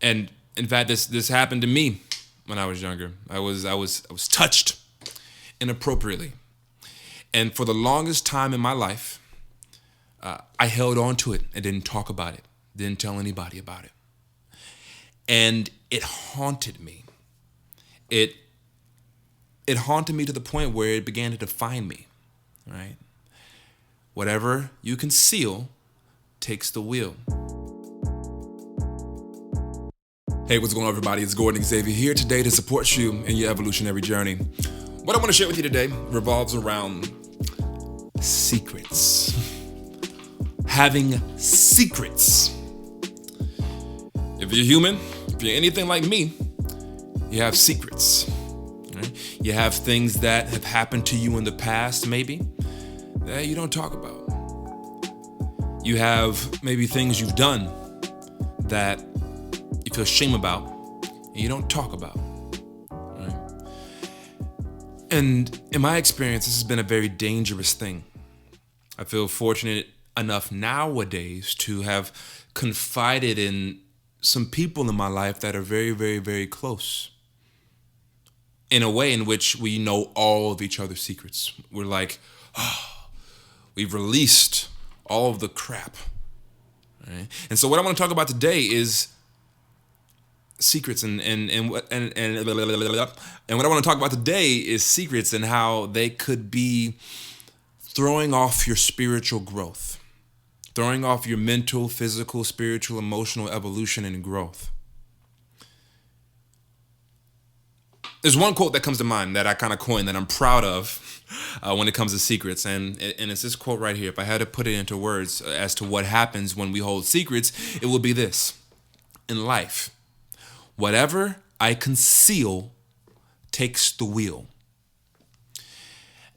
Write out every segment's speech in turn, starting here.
And in fact, this happened to me when I was younger. I was touched inappropriately, and for the longest time in my life, I held on to it and didn't talk about it, didn't tell anybody about it, and it haunted me. It it haunted me to the point where it began to define me. Right? Whatever you conceal takes the wheel. Hey, what's going on, everybody? It's Gordon Xavier here today to support you in your evolutionary journey. What I want to share with you today revolves around secrets. Having secrets. If you're human, if you're anything like me, you have secrets. Right? You have things that have happened to you in the past, maybe, that you don't talk about. You have maybe things you've done that you feel shame about and you don't talk about. Right? And in my experience, this has been a very dangerous thing. I feel fortunate enough nowadays to have confided in some people in my life that are very, very, very close. In a way in which we know all of each other's secrets. We're like, oh, we've released all of the crap. Right? And so what I want to talk about today is secrets and what I want to talk about today is secrets and how they could be throwing off your spiritual growth, throwing off your mental, physical, spiritual, emotional evolution and growth. There's one quote that comes to mind that I kind of coined that I'm proud of when it comes to secrets. And it's this quote right here. If I had to put it into words as to what happens when we hold secrets, it would be this. In life, whatever I conceal takes the wheel.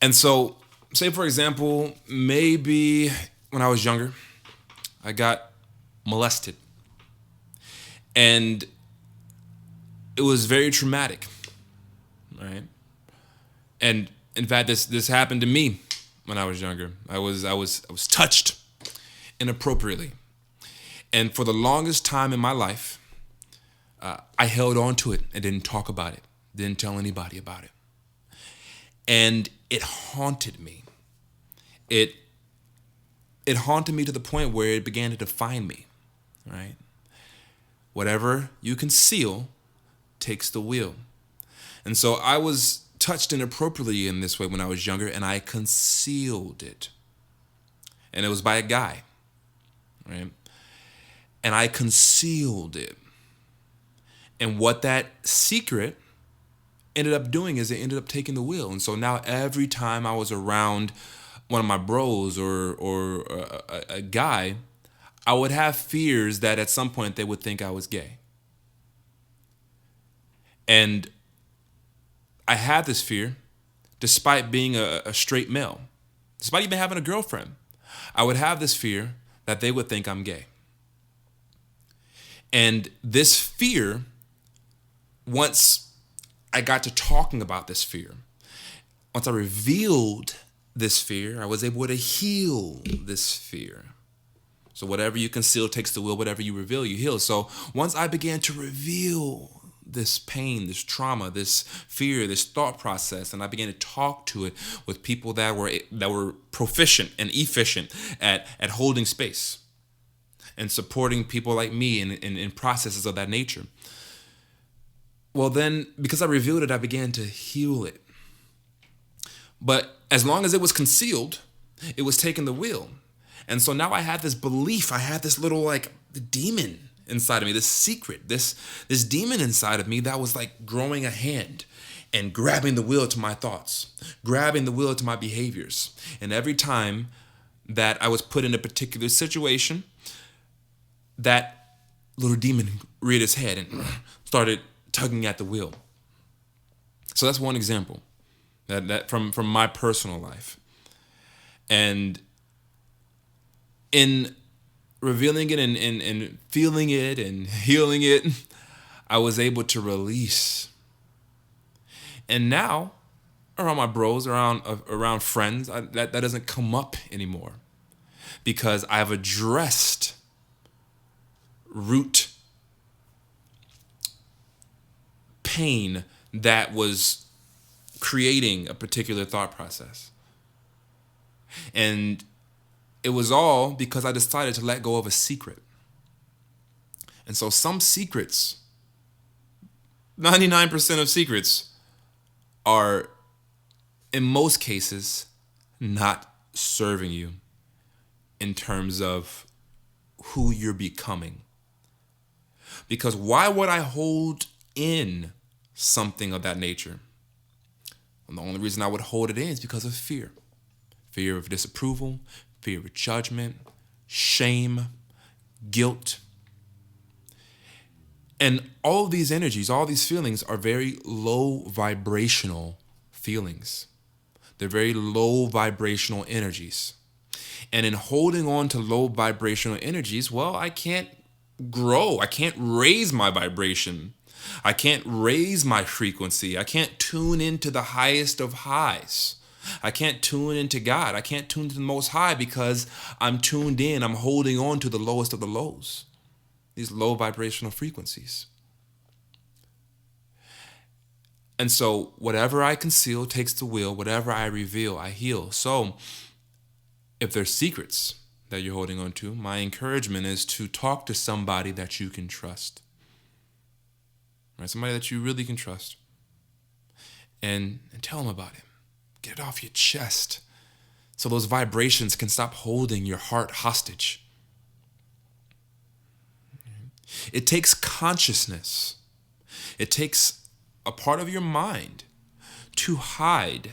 And so, say for example, maybe when I was younger, I got molested. And it was very traumatic. Right? And in fact, this happened to me when I was younger. I was touched inappropriately. And for the longest time in my life, I held on to it and didn't talk about it, didn't tell anybody about it. And it haunted me. It haunted me to the point where it began to define me. Right? Whatever you conceal takes the wheel. And so I was touched inappropriately in this way when I was younger, and I concealed it. And it was by a guy, right? And I concealed it. And what that secret ended up doing is it ended up taking the wheel. And so now every time I was around one of my bros or a guy, I would have fears that at some point they would think I was gay. And I had this fear despite being a straight male, despite even having a girlfriend. I would have this fear that they would think I'm gay. And this fear, once I got to talking about this fear, once I revealed this fear, I was able to heal this fear. So whatever you conceal takes the wheel, whatever you reveal, you heal. So once I began to reveal this pain, this trauma, this fear, this thought process, and I began to talk to it with people that were proficient and efficient at holding space and supporting people like me in processes of that nature. Well, then, because I revealed it, I began to heal it. But as long as it was concealed, it was taking the wheel. And so now I had this belief, I had this little the demon inside of me, this secret, this demon inside of me that was like growing a hand and grabbing the wheel to my thoughts, grabbing the wheel to my behaviors. And every time that I was put in a particular situation, that little demon reared its head and started tugging at the wheel. So that's one example that from my personal life. And in revealing it and feeling it and healing it, I was able to release. And now, around my bros, around friends, that doesn't come up anymore because I've addressed root pain that was creating a particular thought process. And it was all because I decided to let go of a secret. And so some secrets, 99% of secrets, are in most cases not serving you in terms of who you're becoming. Because why would I hold in something of that nature? And the only reason I would hold it in is because of fear. Fear of disapproval, fear of judgment, shame, guilt. And all of these energies, all these feelings are very low vibrational feelings. They're very low vibrational energies. And in holding on to low vibrational energies, well, I can't grow. I can't raise my vibration. I can't raise my frequency. I can't tune into the highest of highs. I can't tune into God. I can't tune to the Most High because I'm tuned in. I'm holding on to the lowest of the lows. These low vibrational frequencies. And so whatever I conceal takes the wheel. Whatever I reveal, I heal. So if there's secrets that you're holding on to, my encouragement is to talk to somebody that you can trust. Right? Somebody that you really can trust. And tell them about it. Get it off your chest so those vibrations can stop holding your heart hostage. It takes consciousness. It takes a part of your mind to hide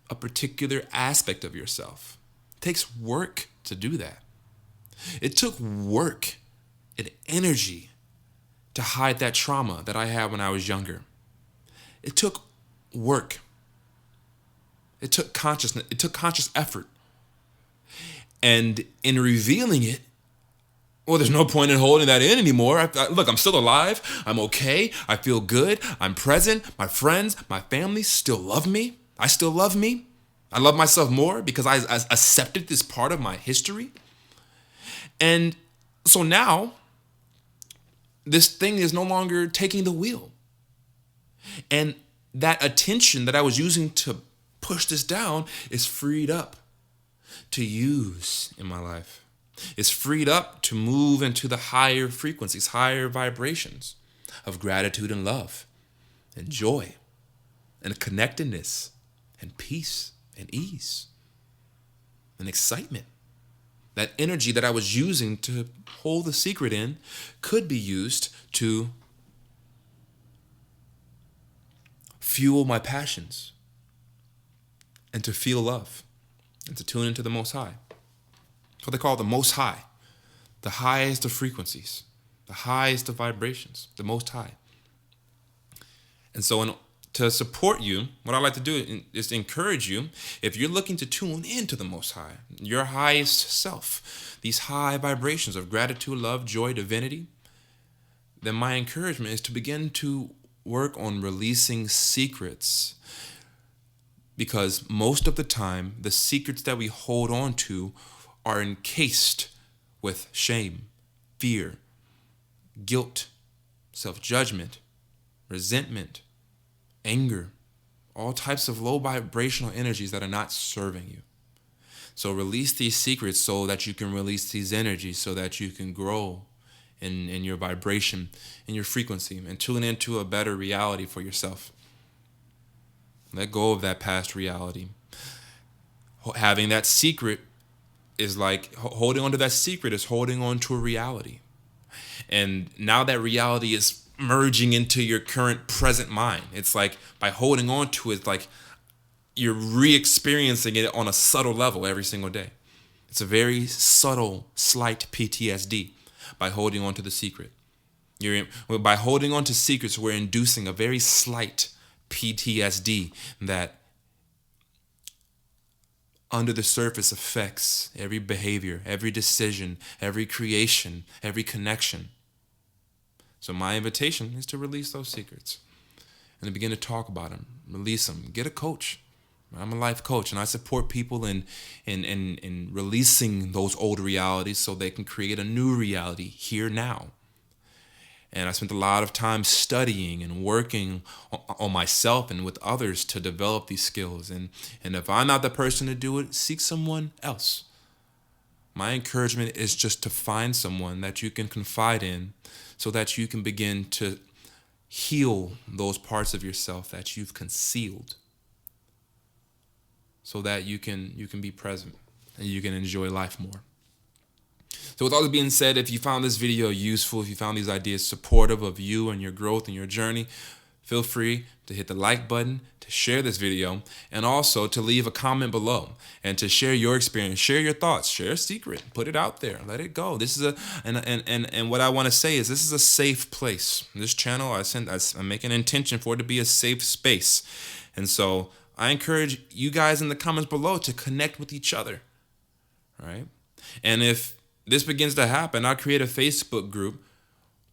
a particular aspect of yourself. It takes work to do that. It took work and energy to hide that trauma that I had when I was younger. It took work. It took consciousness. It took conscious effort. And in revealing it, well, there's no point in holding that in anymore. Look, I'm still alive. I'm okay. I feel good. I'm present. My friends, my family still love me. I still love me. I love myself more because I accepted this part of my history. And so now, this thing is no longer taking the wheel. And that attention that I was using to push this down is freed up to use in my life. It's freed up to move into the higher frequencies, higher vibrations of gratitude and love and joy and connectedness and peace and ease and excitement. That energy that I was using to hold the secret in could be used to fuel my passions and to feel love and to tune into the Most High. That's what they call the Most High, the highest of frequencies, the highest of vibrations, the Most High. And so to support you, what I like to do is to encourage you, if you're looking to tune into the Most High, your highest self, these high vibrations of gratitude, love, joy, divinity, then my encouragement is to begin to work on releasing secrets. Because most of the time, the secrets that we hold on to are encased with shame, fear, guilt, self-judgment, resentment, anger, all types of low vibrational energies that are not serving you. So release these secrets so that you can release these energies so that you can grow in your vibration, in your frequency, and tune into a better reality for yourself. Let go of that past reality. Having that secret is like holding on to that secret is holding on to a reality. And now that reality is merging into your current present mind. It's like by holding on to it, like you're re-experiencing it on a subtle level every single day. It's a very subtle, slight PTSD by holding on to the secret. By holding on to secrets, we're inducing a very slight PTSD that under the surface affects every behavior, every decision, every creation, every connection. So my invitation is to release those secrets and to begin to talk about them, release them, get a coach. I'm a life coach, and I support people in releasing those old realities so they can create a new reality here now. And I spent a lot of time studying and working on myself and with others to develop these skills. And if I'm not the person to do it, seek someone else. My encouragement is just to find someone that you can confide in so that you can begin to heal those parts of yourself that you've concealed, so that you can be present and you can enjoy life more. So with all this being said, if you found this video useful, if you found these ideas supportive of you and your growth and your journey, feel free to hit the like button, to share this video, and also to leave a comment below and to share your experience, share your thoughts, share a secret, put it out there, let it go. This is and what I want to say is this is a safe place. This channel, I make an intention for it to be a safe space. And so I encourage you guys in the comments below to connect with each other, right? And if this begins to happen, I'll create a Facebook group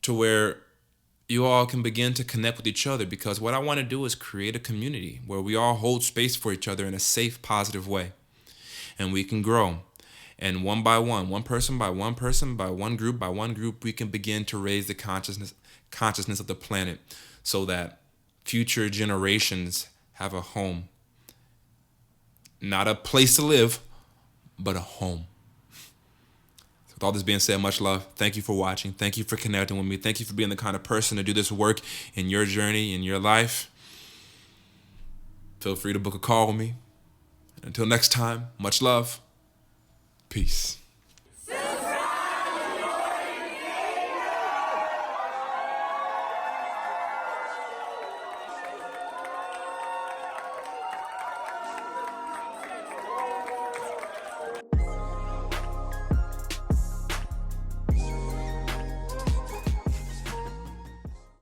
to where you all can begin to connect with each other, because what I want to do is create a community where we all hold space for each other in a safe, positive way. And we can grow. And one by one person by one person, by one group, we can begin to raise the consciousness of the planet so that future generations have a home. Not a place to live, but a home. With all this being said, much love. Thank you for watching. Thank you for connecting with me. Thank you for being the kind of person to do this work in your journey, in your life. Feel free to book a call with me. Until next time, much love. Peace.